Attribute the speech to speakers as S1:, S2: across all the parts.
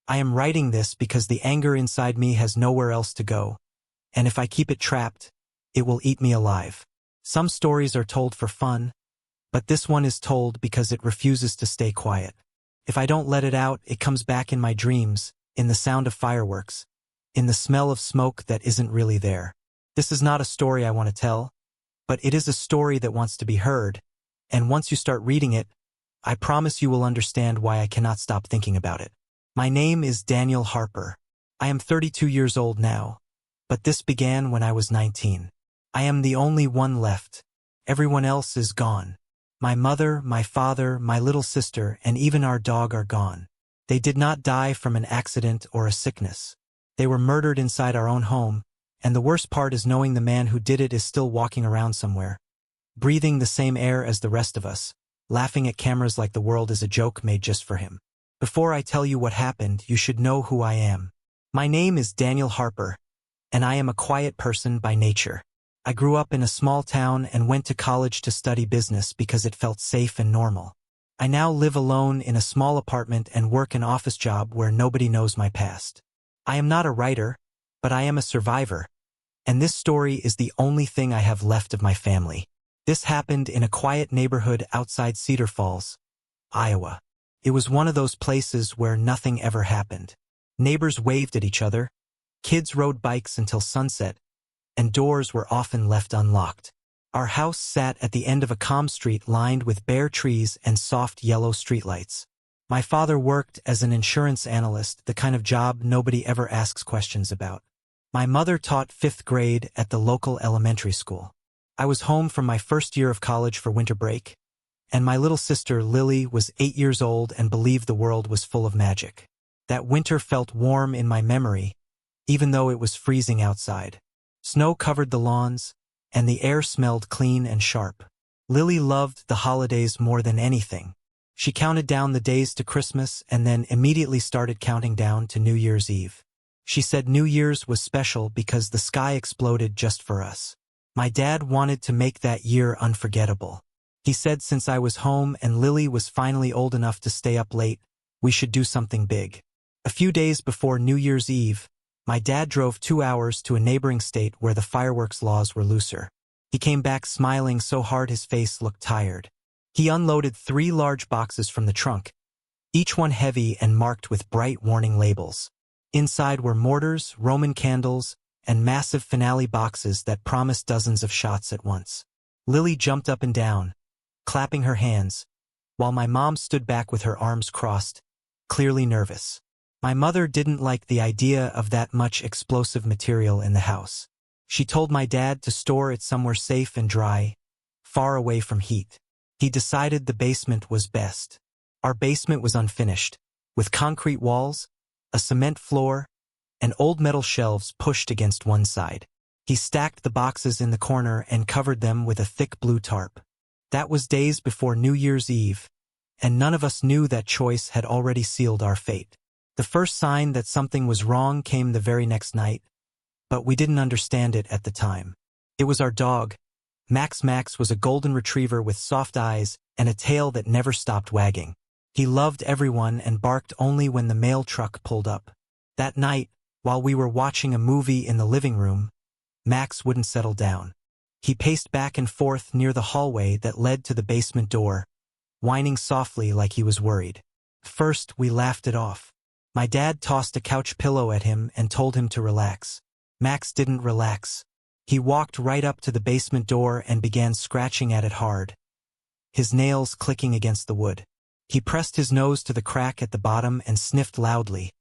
S1: I am writing this because the anger inside me has nowhere else to go, and if I keep it trapped, it will eat me alive. Some stories are told for fun, but this one is told because it refuses to stay quiet. If I don't let it out, it comes back in my dreams, in the sound of fireworks, in the smell of smoke that isn't really there. This is not a story I want to tell, but it is a story that wants to be heard, and once you start reading it, I promise you will understand why I cannot stop thinking about it. My name is Daniel Harper. I am 32 years old now, but this began when I was 19. I am the only one left. Everyone else is gone. My mother, my father, my little sister, and even our dog are gone. They did not die from an accident or a sickness. They were murdered inside our own home, and the worst part is knowing the man who did it is still walking around somewhere, breathing the same air as the rest of us, laughing at cameras like the world is a joke made just for him. Before I tell you what happened, you should know who I am. My name is Daniel Harper, and I am a quiet person by nature. I grew up in a small town and went to college to study business because it felt safe and normal. I now live alone in a small apartment and work an office job where nobody knows my past. I am not a writer, but I am a survivor, and this story is the only thing I have left of my family. This happened in a quiet neighborhood outside Cedar Falls, Iowa. It was one of those places where nothing ever happened. Neighbors waved at each other, kids rode bikes until sunset, and doors were often left unlocked. Our house sat at the end of a calm street lined with bare trees and soft yellow streetlights. My father worked as an insurance analyst, the kind of job nobody ever asks questions about. My mother taught 5th grade at the local elementary school. I was home from my first year of college for winter break, and my little sister Lily was 8 years old and believed the world was full of magic. That winter felt warm in my memory, even though it was freezing outside. Snow covered the lawns, and the air smelled clean and sharp. Lily loved the holidays more than anything. She counted down the days to Christmas and then immediately started counting down to New Year's Eve. She said New Year's was special because the sky exploded just for us. My dad wanted to make that year unforgettable. He said since I was home and Lily was finally old enough to stay up late, we should do something big. A few days before New Year's Eve, my dad drove 2 hours to a neighboring state where the fireworks laws were looser. He came back smiling so hard his face looked tired. He unloaded 3 large boxes from the trunk, each one heavy and marked with bright warning labels. Inside were mortars, Roman candles, and massive finale boxes that promised dozens of shots at once. Lily jumped up and down, clapping her hands, while my mom stood back with her arms crossed, clearly nervous. My mother didn't like the idea of that much explosive material in the house. She told my dad to store it somewhere safe and dry, far away from heat. He decided the basement was best. Our basement was unfinished, with concrete walls, a cement floor, and old metal shelves pushed against one side. He stacked the boxes in the corner and covered them with a thick blue tarp. That was days before New Year's Eve, and none of us knew that choice had already sealed our fate. The first sign that something was wrong came the very next night, but we didn't understand it at the time. It was our dog. Max was a golden retriever with soft eyes and a tail that never stopped wagging. He loved everyone and barked only when the mail truck pulled up. That night, while we were watching a movie in the living room, Max wouldn't settle down. He paced back and forth near the hallway that led to the basement door, whining softly like he was worried. First, we laughed it off. My dad tossed a couch pillow at him and told him to relax. Max didn't relax. He walked right up to the basement door and began scratching at it hard, his nails clicking against the wood. He pressed his nose to the crack at the bottom and sniffed loudly,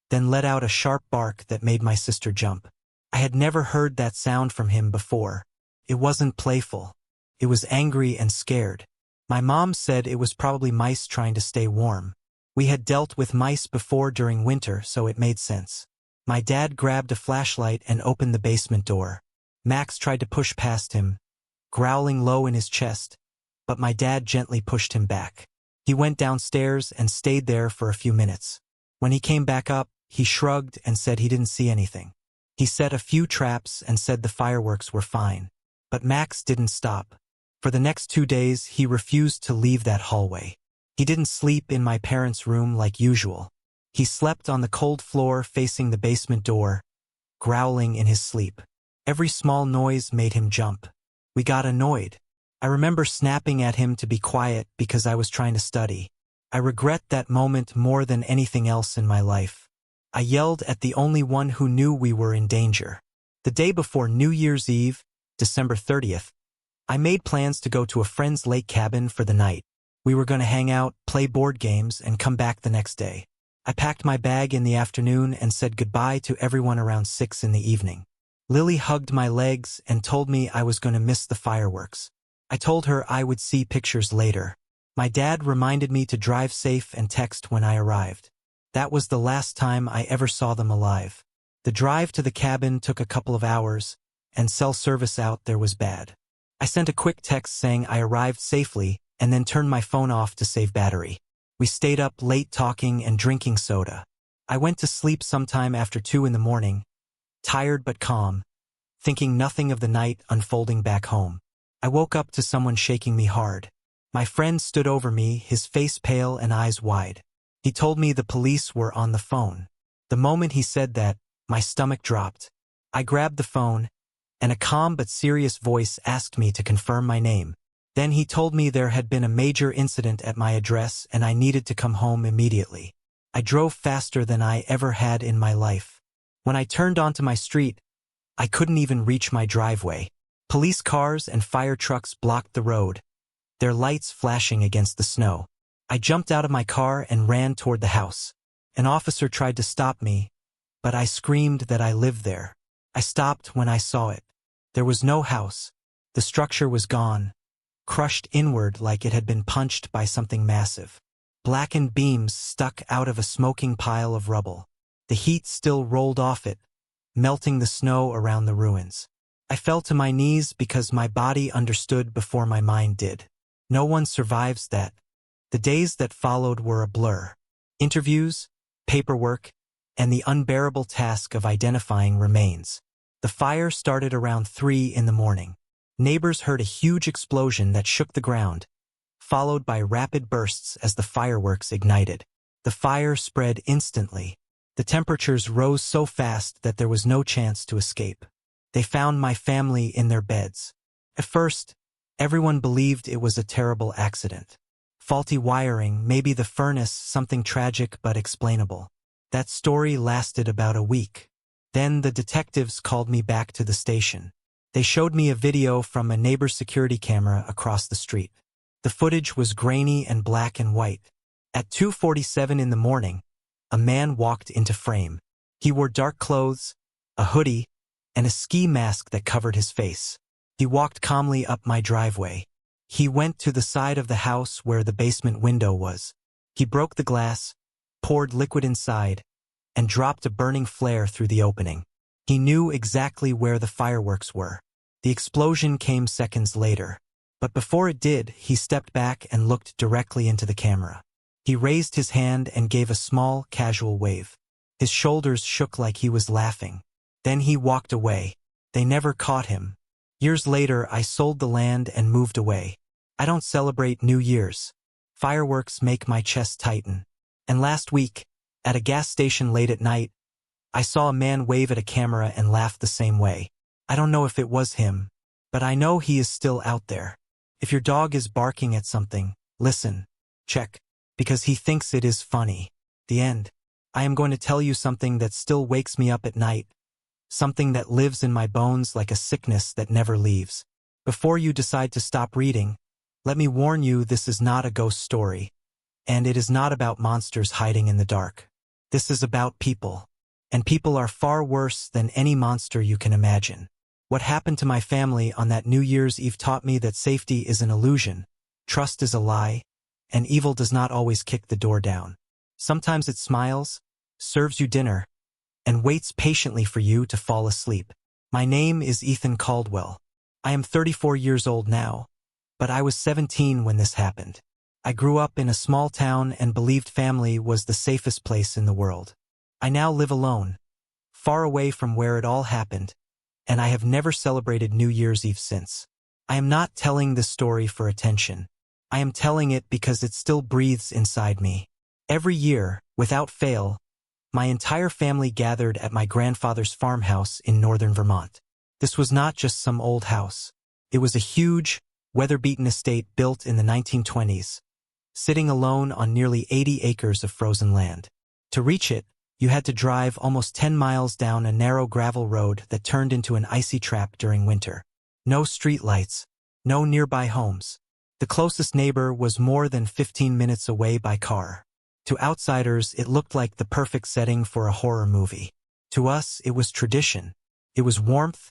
S1: then let out a sharp bark that made my sister jump. I had never heard that sound from him before. It wasn't playful. It was angry and scared. My mom said it was probably mice trying to stay warm. We had dealt with mice before during winter, so it made sense. My dad grabbed a flashlight and opened the basement door. Max tried to push past him, growling low in his chest, but my dad gently pushed him back. He went downstairs and stayed there for a few minutes. When he came back up, he shrugged and said he didn't see anything. He set a few traps and said the fireworks were fine. But Max didn't stop. For the next 2 days, he refused to leave that hallway. He didn't sleep in my parents' room like usual. He slept on the cold floor facing the basement door, growling in his sleep. Every small noise made him jump. We got annoyed. I remember snapping at him to be quiet because I was trying to study. I regret that moment more than anything else in my life. I yelled at the only one who knew we were in danger. The day before New Year's Eve, December 30th, I made plans to go to a friend's lake cabin for the night. We were going to hang out, play board games, and come back the next day. I packed my bag in the afternoon and said goodbye to everyone around 6 in the evening. Lily hugged my legs and told me I was going to miss the fireworks. I told her I would see pictures later. My dad reminded me to drive safe and text when I arrived. That was the last time I ever saw them alive. The drive to the cabin took a couple of hours, and cell service out there was bad. I sent a quick text saying I arrived safely and then turned my phone off to save battery. We stayed up late talking and drinking soda. I went to sleep sometime after 2 in the morning, tired but calm, thinking nothing of the night unfolding back home. I woke up to someone shaking me hard. My friend stood over me, his face pale and eyes wide. He told me the police were on the phone. The moment he said that, my stomach dropped. I grabbed the phone, and a calm but serious voice asked me to confirm my name. Then he told me there had been a major incident at my address and I needed to come home immediately. I drove faster than I ever had in my life. When I turned onto my street, I couldn't even reach my driveway. Police cars and fire trucks blocked the road, their lights flashing against the snow. I jumped out of my car and ran toward the house. An officer tried to stop me, but I screamed that I lived there. I stopped when I saw it. There was no house. The structure was gone, crushed inward like it had been punched by something massive. Blackened beams stuck out of a smoking pile of rubble. The heat still rolled off it, melting the snow around the ruins. I fell to my knees because my body understood before my mind did. No one survives that. The days that followed were a blur. Interviews, paperwork, and the unbearable task of identifying remains. The fire started around 3 in the morning. Neighbors heard a huge explosion that shook the ground, followed by rapid bursts as the fireworks ignited. The fire spread instantly. The temperatures rose so fast that there was no chance to escape. They found my family in their beds. At first, everyone believed it was a terrible accident. Faulty wiring, maybe the furnace, something tragic but explainable. That story lasted about a week. Then the detectives called me back to the station. They showed me a video from a neighbor's security camera across the street. The footage was grainy and black and white. At 2:47 in the morning, a man walked into frame. He wore dark clothes, a hoodie, and a ski mask that covered his face. He walked calmly up my driveway. He went to the side of the house where the basement window was. He broke the glass, poured liquid inside, and dropped a burning flare through the opening. He knew exactly where the fireworks were. The explosion came seconds later. But before it did, he stepped back and looked directly into the camera. He raised his hand and gave a small, casual wave. His shoulders shook like he was laughing. Then he walked away. They never caught him. Years later, I sold the land and moved away. I don't celebrate New Year's. Fireworks make my chest tighten. And last week, at a gas station late at night, I saw a man wave at a camera and laugh the same way. I don't know if it was him, but I know he is still out there. If your dog is barking at something, listen, check, because he thinks it is funny. The end. I am going to tell you something that still wakes me up at night, something that lives in my bones like a sickness that never leaves. Before you decide to stop reading, let me warn you, this is not a ghost story, and it is not about monsters hiding in the dark. This is about people, and people are far worse than any monster you can imagine. What happened to my family on that New Year's Eve taught me that safety is an illusion, trust is a lie, and evil does not always kick the door down. Sometimes it smiles, serves you dinner, and waits patiently for you to fall asleep. My name is Ethan Caldwell. I am 34 years old now, but I was 17 when this happened. I grew up in a small town and believed family was the safest place in the world. I now live alone, far away from where it all happened, and I have never celebrated New Year's Eve since. I am not telling this story for attention. I am telling it because it still breathes inside me. Every year, without fail, My entire family gathered at my grandfather's farmhouse in northern Vermont. This was not just some old house. It was a huge, weather-beaten estate built in the 1920s, sitting alone on nearly 80 acres of frozen land. To reach it, you had to drive almost 10 miles down a narrow gravel road that turned into an icy trap during winter. No streetlights, no nearby homes. The closest neighbor was more than 15 minutes away by car. To outsiders, it looked like the perfect setting for a horror movie. To us, it was tradition. It was warmth,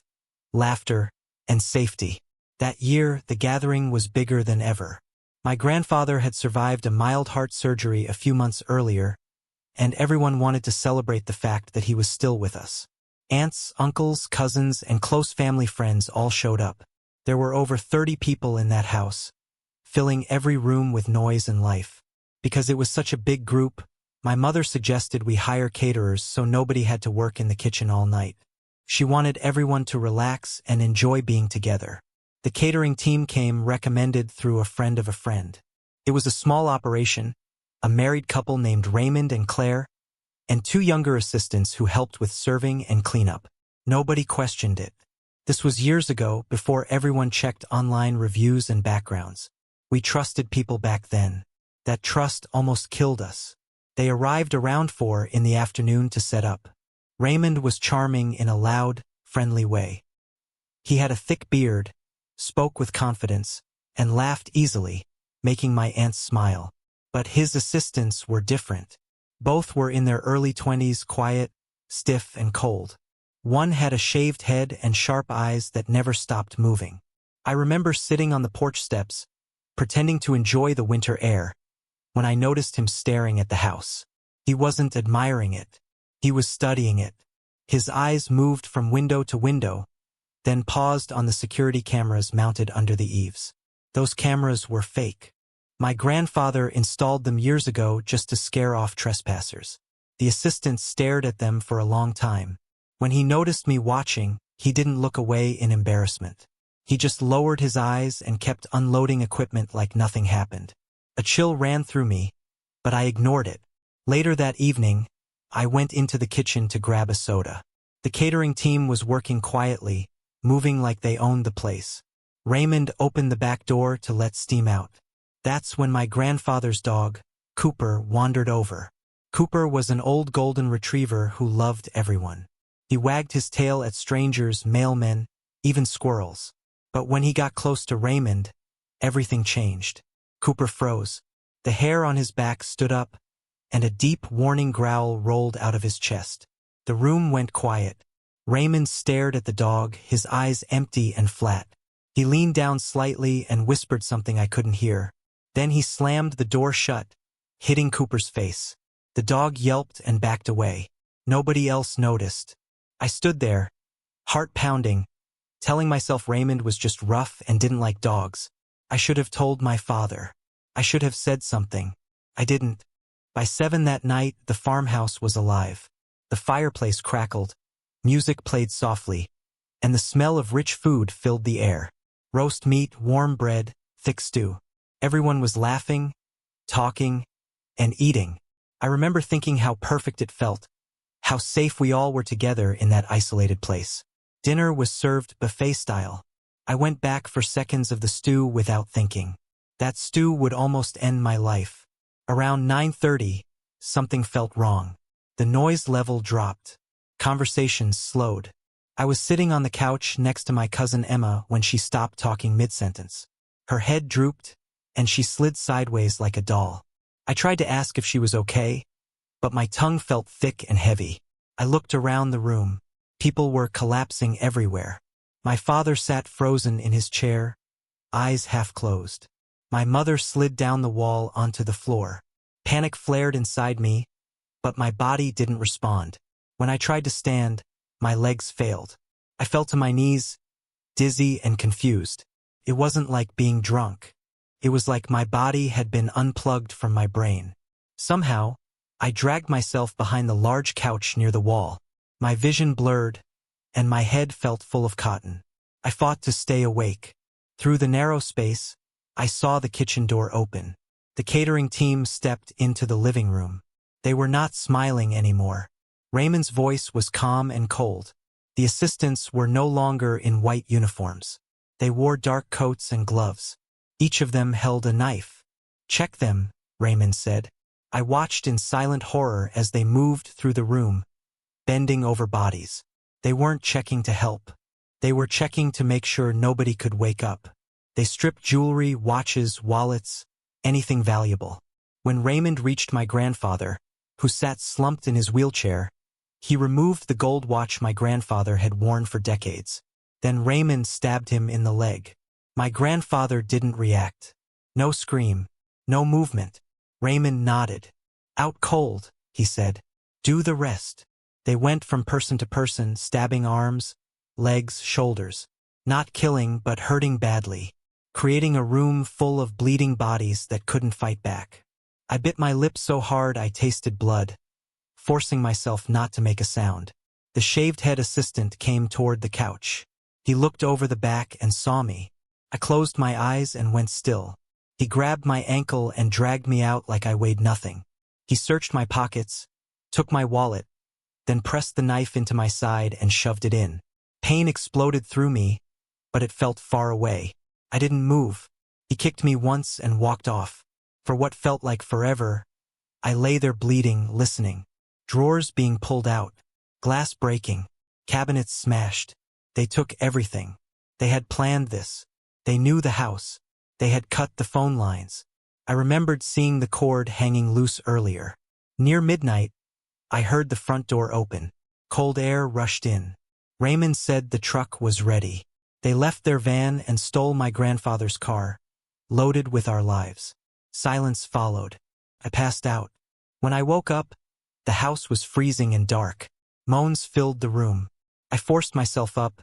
S1: laughter, and safety. That year, the gathering was bigger than ever. My grandfather had survived a mild heart surgery a few months earlier, and everyone wanted to celebrate the fact that he was still with us. Aunts, uncles, cousins, and close family friends all showed up. There were over 30 people in that house, filling every room with noise and life. Because it was such a big group, my mother suggested we hire caterers so nobody had to work in the kitchen all night. She wanted everyone to relax and enjoy being together. The catering team came recommended through a friend of a friend. It was a small operation, a married couple named Raymond and Claire, and 2 younger assistants who helped with serving and cleanup. Nobody questioned it. This was years ago, before everyone checked online reviews and backgrounds. We trusted people back then. That trust almost killed us. They arrived around 4 in the afternoon to set up. Raymond was charming in a loud, friendly way. He had a thick beard, spoke with confidence, and laughed easily, making my aunts smile. But his assistants were different. Both were in their early 20s, quiet, stiff, and cold. One had a shaved head and sharp eyes that never stopped moving. I remember sitting on the porch steps, pretending to enjoy the winter air, when I noticed him staring at the house. He wasn't admiring it. He was studying it. His eyes moved from window to window, then paused on the security cameras mounted under the eaves. Those cameras were fake. My grandfather installed them years ago just to scare off trespassers. The assistant stared at them for a long time. When he noticed me watching, he didn't look away in embarrassment. He just lowered his eyes and kept unloading equipment like nothing happened. A chill ran through me, but I ignored it. Later that evening, I went into the kitchen to grab a soda. The catering team was working quietly, moving like they owned the place. Raymond opened the back door to let steam out. That's when my grandfather's dog, Cooper, wandered over. Cooper was an old golden retriever who loved everyone. He wagged his tail at strangers, mailmen, even squirrels. But when he got close to Raymond, everything changed. Cooper froze. The hair on his back stood up, and a deep, warning growl rolled out of his chest. The room went quiet. Raymond stared at the dog, his eyes empty and flat. He leaned down slightly and whispered something I couldn't hear. Then he slammed the door shut, hitting Cooper's face. The dog yelped and backed away. Nobody else noticed. I stood there, heart pounding, telling myself Raymond was just rough and didn't like dogs. I should have told my father. I should have said something. I didn't. By 7 that night, the farmhouse was alive. The fireplace crackled, music played softly, and the smell of rich food filled the air. Roast meat, warm bread, thick stew. Everyone was laughing, talking, and eating. I remember thinking how perfect it felt, how safe we all were together in that isolated place. Dinner was served buffet style. I went back for seconds of the stew without thinking. That stew would almost end my life. Around 9:30, something felt wrong. The noise level dropped. Conversations slowed. I was sitting on the couch next to my cousin Emma when she stopped talking mid-sentence. Her head drooped, and she slid sideways like a doll. I tried to ask if she was okay, but my tongue felt thick and heavy. I looked around the room. People were collapsing everywhere. My father sat frozen in his chair, eyes half closed. My mother slid down the wall onto the floor. Panic flared inside me, but my body didn't respond. When I tried to stand, my legs failed. I fell to my knees, dizzy and confused. It wasn't like being drunk. It was like my body had been unplugged from my brain. Somehow, I dragged myself behind the large couch near the wall. My vision blurred, and my head felt full of cotton. I fought to stay awake. Through the narrow space, I saw the kitchen door open. The catering team stepped into the living room. They were not smiling anymore. Raymond's voice was calm and cold. The assistants were no longer in white uniforms. They wore dark coats and gloves. Each of them held a knife. "Check them," Raymond said. I watched in silent horror as they moved through the room, bending over bodies. They weren't checking to help. They were checking to make sure nobody could wake up. They stripped jewelry, watches, wallets, anything valuable. When Raymond reached my grandfather, who sat slumped in his wheelchair, he removed the gold watch my grandfather had worn for decades. Then Raymond stabbed him in the leg. My grandfather didn't react. No scream, no movement. Raymond nodded. "Out cold," he said. "Do the rest." They went from person to person, stabbing arms, legs, shoulders. Not killing, but hurting badly, creating a room full of bleeding bodies that couldn't fight back. I bit my lip so hard I tasted blood, forcing myself not to make a sound. The shaved-head assistant came toward the couch. He looked over the back and saw me. I closed my eyes and went still. He grabbed my ankle and dragged me out like I weighed nothing. He searched my pockets, took my wallet, then pressed the knife into my side and shoved it in. Pain exploded through me, but it felt far away. I didn't move. He kicked me once and walked off. For what felt like forever, I lay there bleeding, listening. Drawers being pulled out, glass breaking, cabinets smashed. They took everything. They had planned this. They knew the house. They had cut the phone lines. I remembered seeing the cord hanging loose earlier. Near midnight, I heard the front door open. Cold air rushed in. Raymond said the truck was ready. They left their van and stole my grandfather's car, loaded with our lives. Silence followed. I passed out. When I woke up, the house was freezing and dark. Moans filled the room. I forced myself up,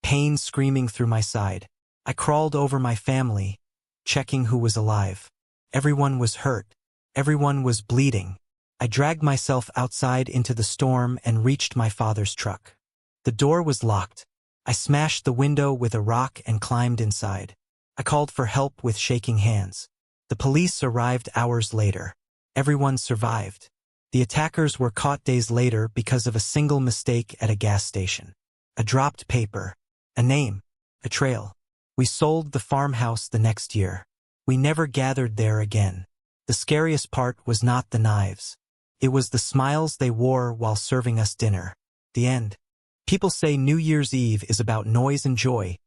S1: pain screaming through my side. I crawled over my family, checking who was alive. Everyone was hurt. Everyone was bleeding. I dragged myself outside into the storm and reached my father's truck. The door was locked. I smashed the window with a rock and climbed inside. I called for help with shaking hands. The police arrived hours later. Everyone survived. The attackers were caught days later because of a single mistake at a gas station. A dropped paper. A name. A trail. We sold the farmhouse the next year. We never gathered there again. The scariest part was not the knives. It was the smiles they wore while serving us dinner. The end. People say New Year's Eve is about noise and joy,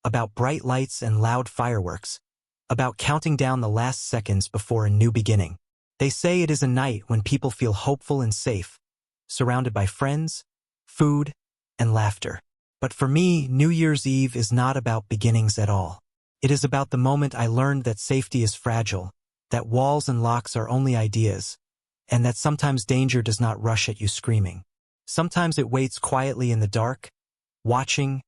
S1: about bright lights and loud fireworks, about counting down the last seconds before a new beginning. They say it is a night when people feel hopeful and safe, surrounded by friends, food, and laughter. But for me, New Year's Eve is not about beginnings at all. It is about the moment I learned that safety is fragile, that walls and locks are only ideas, and that sometimes danger does not rush at you screaming. Sometimes it waits quietly in the dark, watching,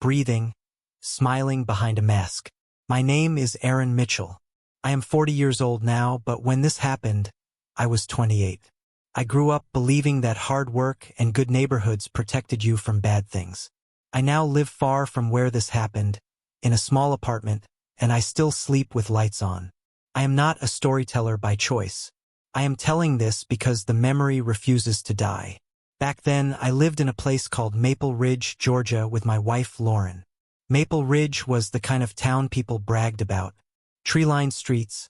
S1: breathing, smiling behind a mask. My name is Aaron Mitchell. I am 40 years old now, but when this happened, I was 28. I grew up believing that hard work and good neighborhoods protected you from bad things. I now live far from where this happened, in a small apartment, and I still sleep with lights on. I am not a storyteller by choice. I am telling this because the memory refuses to die. Back then, I lived in a place called Maple Ridge, Georgia, with my wife, Lauren. Maple Ridge was the kind of town people bragged about. Tree-lined streets,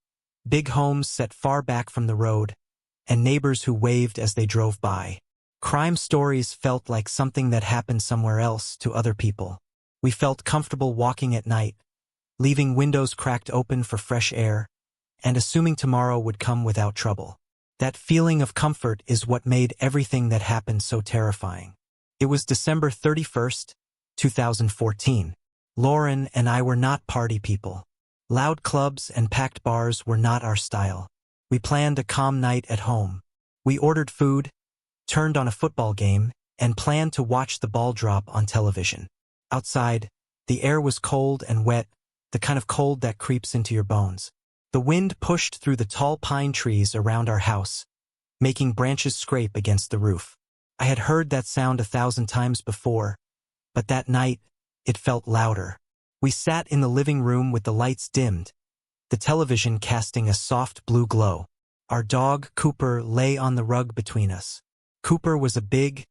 S1: big homes set far back from the road, and neighbors who waved as they drove by. Crime stories felt like something that happened somewhere else to other people. We felt comfortable walking at night, leaving windows cracked open for fresh air, and assuming tomorrow would come without trouble. That feeling of comfort is what made everything that happened so terrifying. It was December 31st, 2014. Lauren and I were not party people. Loud clubs and packed bars were not our style. We planned a calm night at home. We ordered food, turned on a football game, and planned to watch the ball drop on television. Outside, the air was cold and wet, the kind of cold that creeps into your bones. The wind pushed through the tall pine trees around our house, making branches scrape against the roof. I had heard that sound 1,000 times before, but that night, it felt louder. We sat in the living room with the lights dimmed, the television casting a soft blue glow. Our dog, Cooper, lay on the rug between us. Cooper was a big,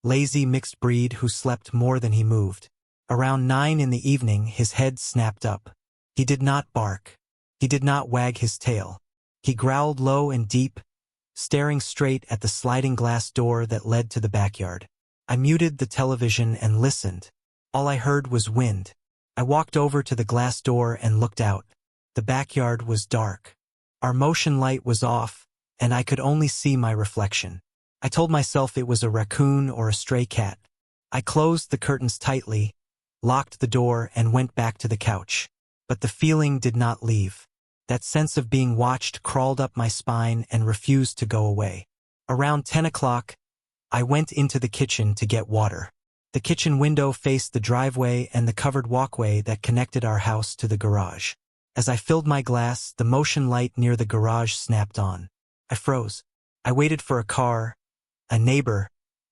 S1: lazy mixed breed who slept more than he moved. Around 9 in the evening, his head snapped up. He did not bark. He did not wag his tail. He growled low and deep, staring straight at the sliding glass door that led to the backyard. I muted the television and listened. All I heard was wind. I walked over to the glass door and looked out. The backyard was dark. Our motion light was off, and I could only see my reflection. I told myself it was a raccoon or a stray cat. I closed the curtains tightly, locked the door, and went back to the couch. But the feeling did not leave. That sense of being watched crawled up my spine and refused to go away. Around 10 o'clock, I went into the kitchen to get water. The kitchen window faced the driveway and the covered walkway that connected our house to the garage. As I filled my glass, the motion light near the garage snapped on. I froze. I waited for a car, a neighbor,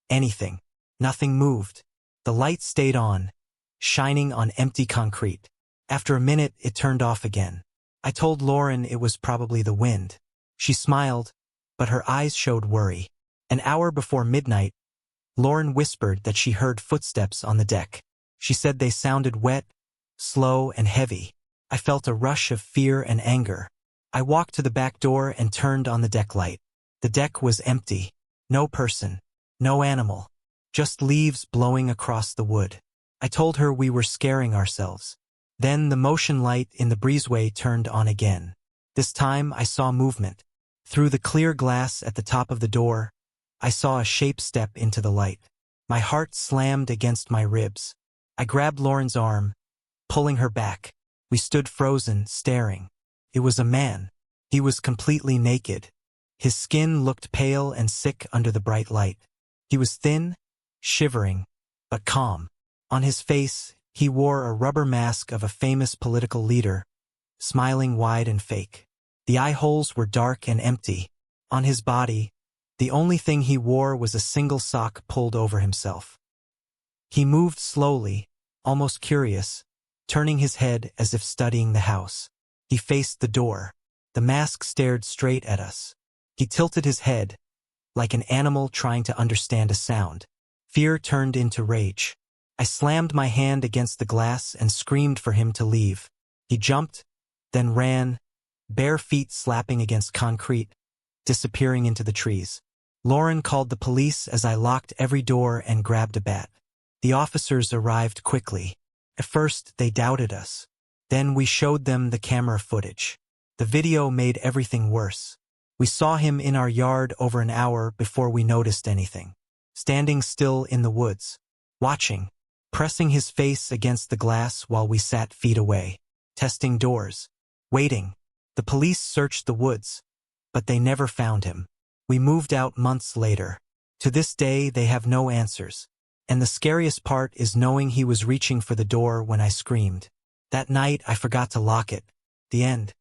S1: anything. Nothing moved. The light stayed on, shining on empty concrete. After a minute, it turned off again. I told Lauren it was probably the wind. She smiled, but her eyes showed worry. An hour before midnight, Lauren whispered that she heard footsteps on the deck. She said they sounded wet, slow, and heavy. I felt a rush of fear and anger. I walked to the back door and turned on the deck light. The deck was empty. No person, no animal, just leaves blowing across the wood. I told her we were scaring ourselves. Then the motion light in the breezeway turned on again. This time I saw movement. Through the clear glass at the top of the door, I saw a shape step into the light. My heart slammed against my ribs. I grabbed Lauren's arm, pulling her back. We stood frozen, staring. It was a man. He was completely naked. His skin looked pale and sick under the bright light. He was thin, shivering, but calm. On his face, he wore a rubber mask of a famous political leader, smiling wide and fake. The eye holes were dark and empty. On his body, the only thing he wore was a single sock pulled over himself. He moved slowly, almost curious, turning his head as if studying the house. He faced the door. The mask stared straight at us. He tilted his head, like an animal trying to understand a sound. Fear turned into rage. I slammed my hand against the glass and screamed for him to leave. He jumped, then ran, bare feet slapping against concrete, disappearing into the trees. Lauren called the police as I locked every door and grabbed a bat. The officers arrived quickly. At first, they doubted us. Then we showed them the camera footage. The video made everything worse. We saw him in our yard over an hour before we noticed anything. Standing still in the woods, watching, pressing his face against the glass while we sat feet away, testing doors, waiting. The police searched the woods, but they never found him. We moved out months later. To this day, they have no answers. And the scariest part is knowing he was reaching for the door when I screamed. That night, I forgot to lock it. The end.